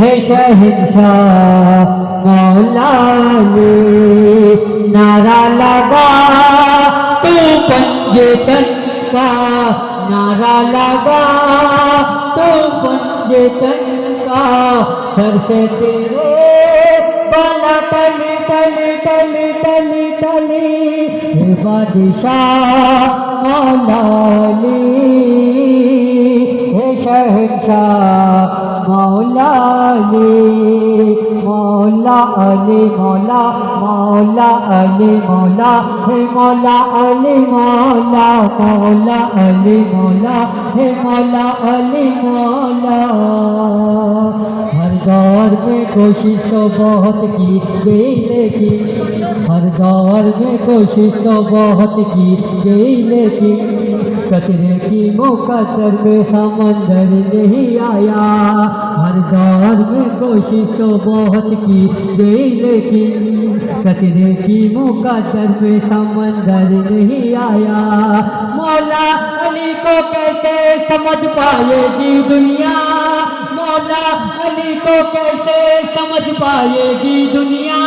है शहंशाह मौला ने नारा लगा तू पंजतन का नारा लगा तू पंजतन का सर से तेरे बाला टली टली टली टली टली बादशाह मौला शहंशाह मौला अली मौला अली मौला मौला अली मौला हे मौला अली मौला मौला अली मौला हे मौला अली मौला। हर दौर में कोशिश तो बहुत की गई लेकिन हर दौर में कोशिश तो बहुत की गई लेकिन कतरे की मुकद्दर में समंदर नहीं आया। हर दौर में कोशिश तो बहुत की गई लेकिन कतरे की मुकद्दर में समंदर नहीं आया। मौला अली को कैसे समझ पाएगी दुनिया मौला अली को कैसे समझ पाएगी दुनिया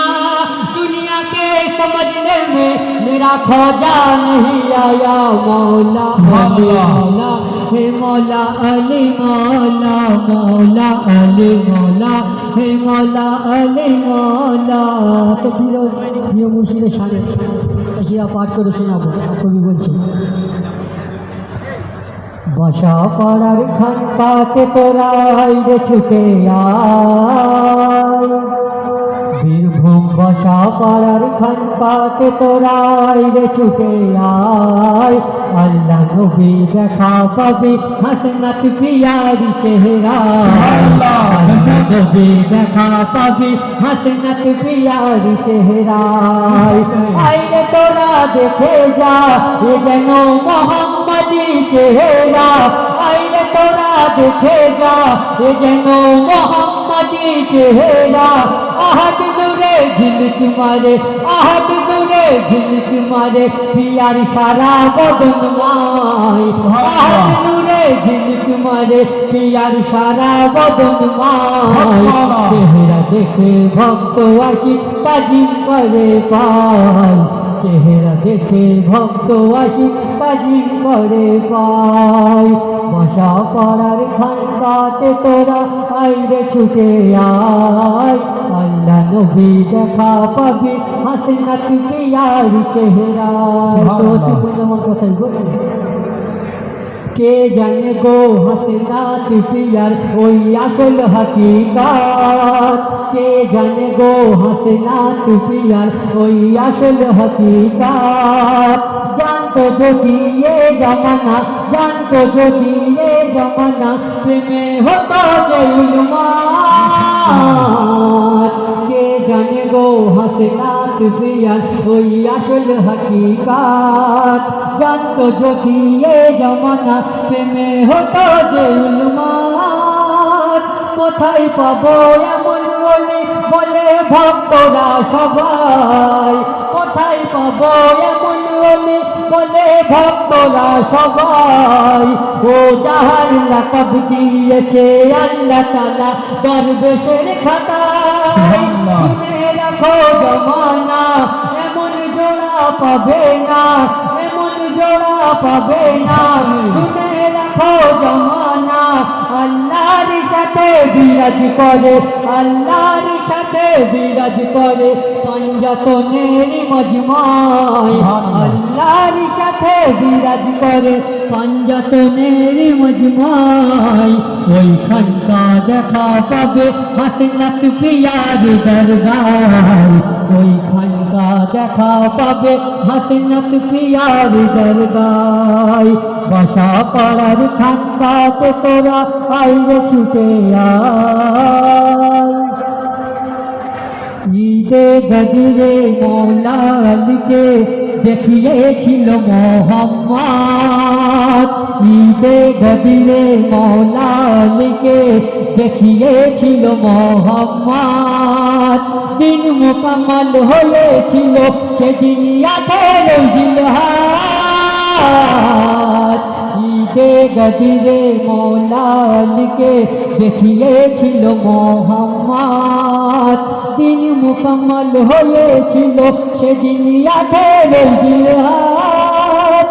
दुनिया के समझने में मेरा खोजा नहीं आया। मौला अली मौला हे मौला अली मौला मौला अली मौला हे मौला अली मौला। तो প্রিয় মুর্শিদের শানে এসিরা পাঠ করে শোনাবো। কবি বলছে বাসা পাড়ার খান পাতে তোরা রে ছুটে আয় বীরভূম বাসা পাড়ার খান পাতে তোরা রে ছুটে আয় আল্লাহ নবী দেখা পাবি হাসনাত পিয়ারি চেহারা আল্লাহ নবী দেখা পাবি হাসনাত পিয়ারি চেহারা আইরে তোরা দেখে যা এ যেন মোহাম্মদি চেহারা আইরে তোরা দেখে যা এ যেন মোহাম্মদি চেহারা आहट दूरे झिलक मारे आहट दूरे झिलक मारे पियार सारा बदन माय आहट दूरे झिलक मारे पियार सारा बदन माय चेहरा देखे भक्त आशिक ताजिम करे पाय चेहरा देखे भक्त आशिक ताजिम करे पाय বাসা পাড়ার খান পাতে তোরা আইরে ছুটে আয় আল্লাহ নবী দেখা পাবি হাসনাত পিয়ার চেহারা। আমার কথাই বলছি কে জানে গো হাসনাত পিয়ার ওই আসল হাকিকাত কে জানে গো হাসনাত পিয়ার ওই আসল হাকিকাত জানতো যদি এ জামানা জানতো যদি এ জামানা প্রেমে হতো যে উন্মাদ কে জানে গো হাসনাত পিয়ার ওই আসল হাকিকাত জানতো যদি এ জামানা প্রেমে হতো যে উন্মাদ কোথায় পাবো এমন বলি বলে ভক্তরা সবাই কোথায় পাবো এমন বলি বলে ভক্তরা সবাই ও যাহার লাকাব দিয়েছে আল্লাহ তাআলা দরবেশের খাতায় শুনে রাখো জমানা এমন জোড়া পাবে না এমন জোড়া পাবে না শুনে রাখো জমানা আল্লাহর সাথে বিরাজ করে আল্লাহর সাথে বিরাজ করে পঞ্জতনের মজমায় আল্লাহর সাথে বিরাজ করে পঞ্জতনের মজমায় ওইখানকা দেখা পাবে হাসনাত পিয়ার দরগায় ওইখানকা দেখা পাবে হাসনাত পিয়ার দরগায় বাসা পাড়ার খান পাতে তোরা আইরে ছুটে আয় ঈদে গদিরে মৌলা আলীকে দেখিয়েছিল মোহাম্মদ ঈদে গদিরে মৌলা আলীকে দেখিয়েছিল মোহাম্মদ দিন মুকাম্মাল হয়েছিল সেদিন 18 জিলহজ ঈদে গদিরে মৌলালিকে দেখিয়েছিল মোহাম্মদ, দিন মুকম্মল হয়েছিল সেদিন 18 জিলহজ।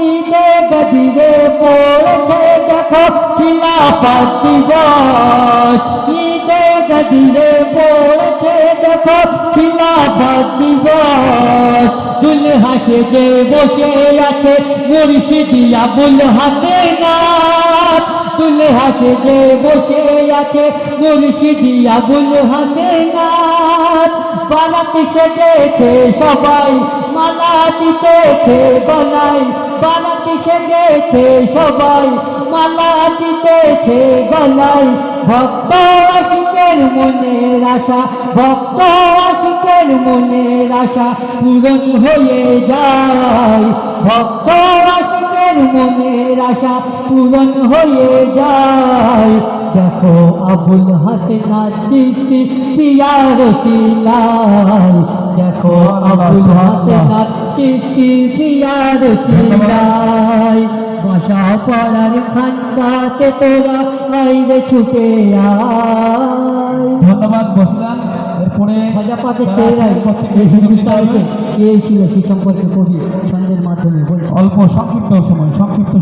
ঈদে গদিরে পড়েছে দেখো খিলাফত দিবস, ঈদে গদিরে পড়েছে দেখো খিলাফত দিবস। দুলহা সেজে বসে আছে মুর্শিদি আবুল হাসেনাত, দুলহা সেজে বসে আছে মুর্শিদি আবুল হাসেনাত। বারাত সেজেছে সবাই মালা দিতেছে গলায়, বারাত সেজেছে সবাই মালা দিতেছে গলায়। ভক্ত আশিকের মনের আশা, ভক্ত আশিকের মনের আশা পূরণ হয়ে যায়, ভক্ত আশিকের মনের আশা পূরণ হয়ে যায়। দেখো আবুল হাসেনাত চিশতি পিয়ার সিলাই, দেখো আবুল হাসেনাত চিশতি পিয়ার সিলাই। বাসা পড়ার খানকাতে তোরা আইরে ছুটে আয়। ধন্যবাদ বসিলাম। এরপরে প্রজাপাতের চেহারায় এই হিন্দুস্তানিতে এই ছিল সে সম্পর্কে কবি ছন্দের মাধ্যমে বলছে। অল্প সংক্ষিপ্ত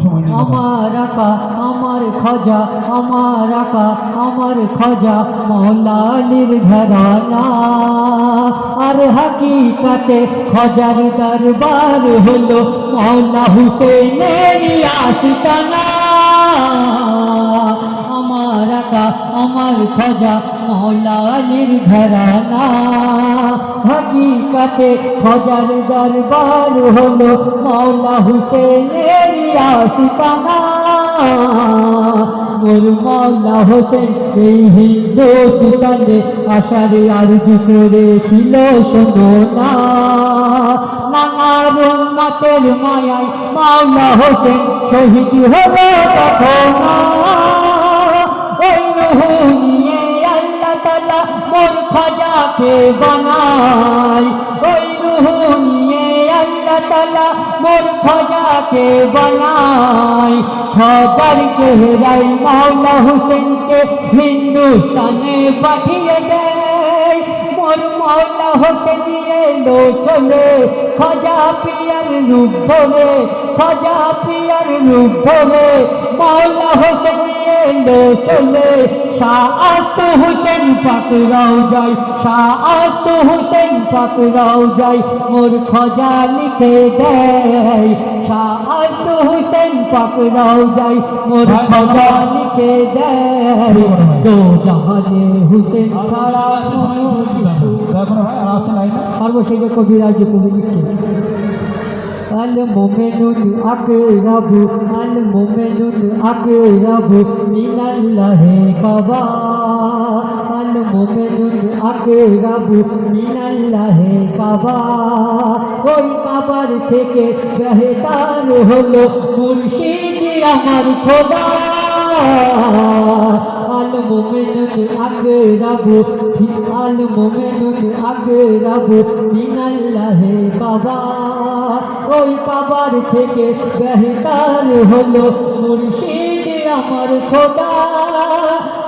সময় নিয়ে আমার আকা আমার খাজা, আমার আকা আমার খাজা মৌলালির ঘরানা, আর হাকিকাতে খাজার দরবার হলো মৌলা হুসেনের আশিকানা। আমার আকা আমার খাজা মৌলালির ঘরানা, হাকিকাতে খাজার দরবার হলো মৌলা হুসেনের আশিকানা। মোর মৌলা হোসেন এই হিন্দুস্তানে আশার আরজু করেছিল শোনো না, নানার উম্মতের মায়ায় মৌলা হোসেন শহীদ হলো তখন। ওই রূহ নিয়ে আল্লাহ তাআলা মোর খাজাকে বানায়, ওই রূহ নিয়ে আল্লাহ তাআলা মোর খাজাকে বানায়। খাজার চেহারায় মৌলা হোসেনকে হিন্দুস্তানে পাঠিয়ে দেয়, মোর মৌলা হোসেন এলো চলে খাজা পিয়ার রূপ ধরে, খাজা পিয়ার রূপ ধরে মৌলা হোসেন এলো চলে। শাহাত হোসেন পাকড়াও যায়, শাহাত হোসেন পাকড়াও যায় মোর খাজা লিখে দেয়, শাহাত হোসেন পাকড়াও যায় মোর খাজা লিখে দেয়। দো জাহানে হুসেন ছাড়া সর্বশেষে কবিরাজ কবি লিখছে আল মোমেনুন আকরাবু, আল মোমেনুন আকরাবু মিনাল্লাহি কাবা, আল মোমেনুন আকরাবু মিনাল্লাহি কাবা। ওই কাবার থেকে বেহতার হলো মুর্শিদ আমার খোদা। আল মোমেনুন আকরাবু, আল মোমেনুন আকরাবু মিনাল্লাহি কাবা। ওই কাবার থেকে বেহতার হলো মুর্শিদ আমার খোদা।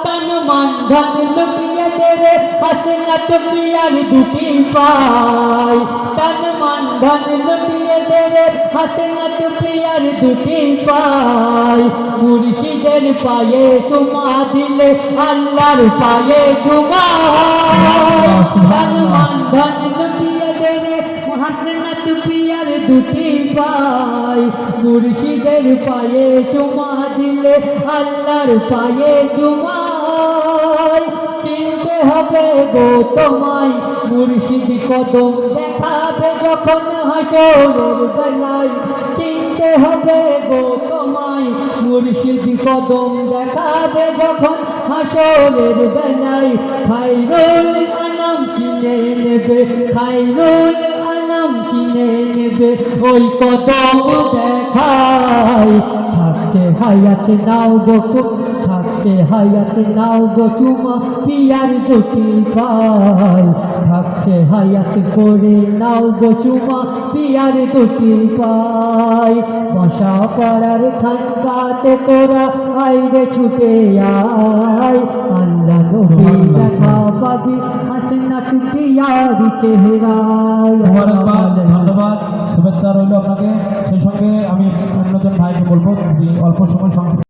তন মান ধন লুটিয়ে দেবে হাসনাত পিয়ার দুটি পায়, তন মান ধন লুটিয়ে দেবে হাসনাত পিয়ার দুটি পায়। মুর্শিদের পায়ে চুমা দিলে আল্লাহর পায়ে চুমা হয়, তন মান ধন লুটিয়ে দেবে হাসনাত পিয়ার দুটি পায়। মুর্শিদের পায়ে চুমা দিলে আল্লাহর পায়ে চুমা হয়। চিনতে হবে গো তোমায় মুর্শিদ কদম দেখাবে যখন হাসরের বেলায়, চিনতে হবে গো তোমায় মুর্শিদ কদম দেখাবে যখন হাসরের বেলায়। খায়রুল আনাম চিনে নেবে, খায়রুল আনাম চিনে নেবে ওই কদম দেখায়। থাকতে হায়াত নাও গো, থাকতে থাকতে হায়াত নাও গো চুমা পিয়ার দুটি পায় থাকতে হায়াত করে নাও গো চুমা পিয়ার দুটি পায় বসা পাড়ার খানকাতে তোরা আইরে ছুটে আয় আল্লাহ নবী দেখা পাবি হাসনাত পিয়ার চেহারায় মোবারকবাদ, ধন্যবাদ, শুভেচ্ছা রইল আপনাকে। সেই সঙ্গে আমি অন্যজন ভাইকে বলবো অল্প সময় সংক্ষিপ্ত